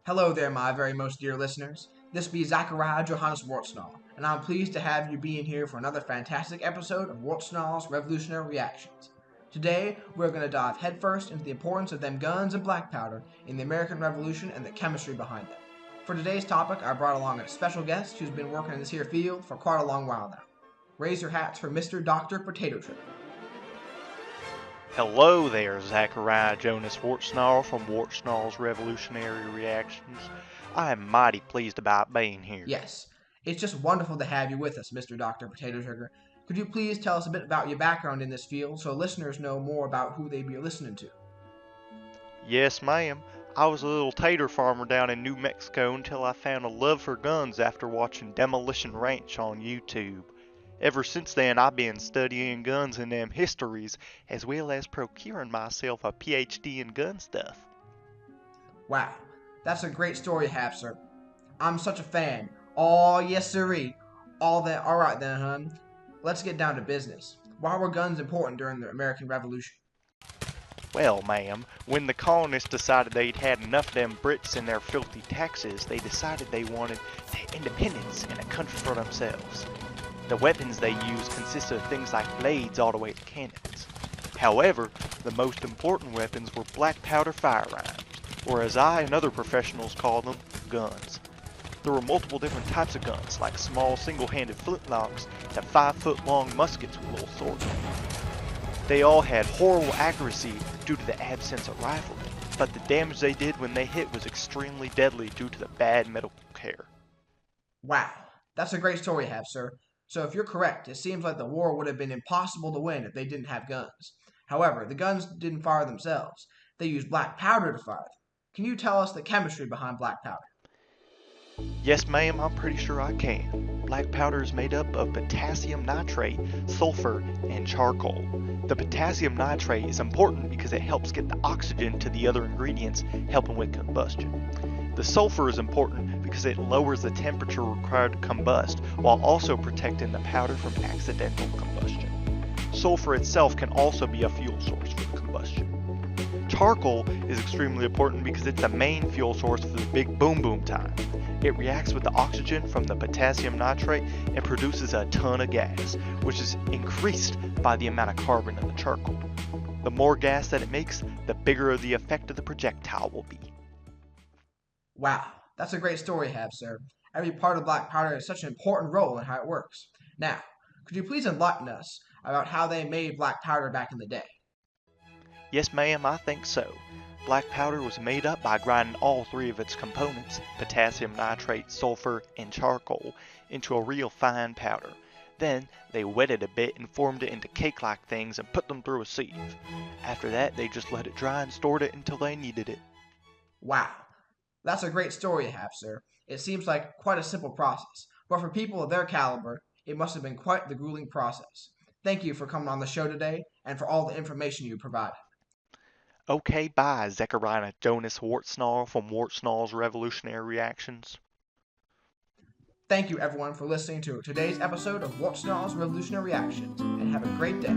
Hello there, my very most dear listeners. This be Zechariah Jonas Wartsnarl, and I'm pleased to have you being here for another fantastic episode of Wartsnarl's Revolutionary Reactions. Today, we're going to dive headfirst into the importance of them guns and black powder in the American Revolution and the chemistry behind them. For today's topic, I brought along a special guest who's been working in this here field for quite a long while now. Raise your hats for Mr. Dr. Potatotrigger. Hello there, Zechariah Jonas Wartsnarl from Wartsnarl's Revolutionary Reactions. I am mighty pleased about being here. Yes, it's just wonderful to have you with us, Mr. Dr. Potatotrigger. Could you please tell us a bit about your background in this field so listeners know more about who they be listening to? Yes, ma'am. I was a little tater farmer down in New Mexico until I found a love for guns after watching Demolition Ranch on YouTube. Ever since then, I've been studying guns and them histories, as well as procuring myself a PhD in gun stuff. Wow, that's a great story you have, sir. I'm such a fan. Oh, yes, sirree. All right then, hun. Let's get down to business. Why were guns important during the American Revolution? Well, ma'am, when the colonists decided they'd had enough of them Brits and their filthy taxes, they decided they wanted their independence and a country for themselves. The weapons they used consisted of things like blades all the way to cannons. However, the most important weapons were black powder firearms, or as I and other professionals call them, guns. There were multiple different types of guns, like small single-handed flintlocks to 5-foot-long muskets with little swords on them. They all had horrible accuracy due to the absence of rifling, but the damage they did when they hit was extremely deadly due to the bad medical care. Wow, that's a great story you have, sir. So if you're correct, it seems like the war would have been impossible to win if they didn't have guns. However, the guns didn't fire themselves. They used black powder to fire them. Can you tell us the chemistry behind black powder? Yes, ma'am, I'm pretty sure I can. Black powder is made up of potassium nitrate, sulfur, and charcoal. The potassium nitrate is important because it helps get the oxygen to the other ingredients, helping with combustion. The sulfur is important because it lowers the temperature required to combust while also protecting the powder from accidental combustion. Sulfur itself can also be a fuel source for the combustion. Charcoal is extremely important because it's the main fuel source for the big boom boom time. It reacts with the oxygen from the potassium nitrate and produces a ton of gas, which is increased by the amount of carbon in the charcoal. The more gas that it makes, the bigger the effect of the projectile will be. Wow, that's a great story you have, sir. Every part of black powder has such an important role in how it works. Now, could you please enlighten us about how they made black powder back in the day? Yes, ma'am, I think so. Black powder was made up by grinding all three of its components, potassium nitrate, sulfur, and charcoal, into a real fine powder. Then, they wet it a bit and formed it into cake-like things and put them through a sieve. After that, they just let it dry and stored it until they needed it. Wow, that's a great story you have, sir. It seems like quite a simple process, but for people of their caliber, it must have been quite the grueling process. Thank you for coming on the show today and for all the information you provided. Okay, bye, Zechariah Jonas Wartsnarl from Wartsnarl's Revolutionary Reactions. Thank you, everyone, for listening to today's episode of Wartsnarl's Revolutionary Reactions, and have a great day.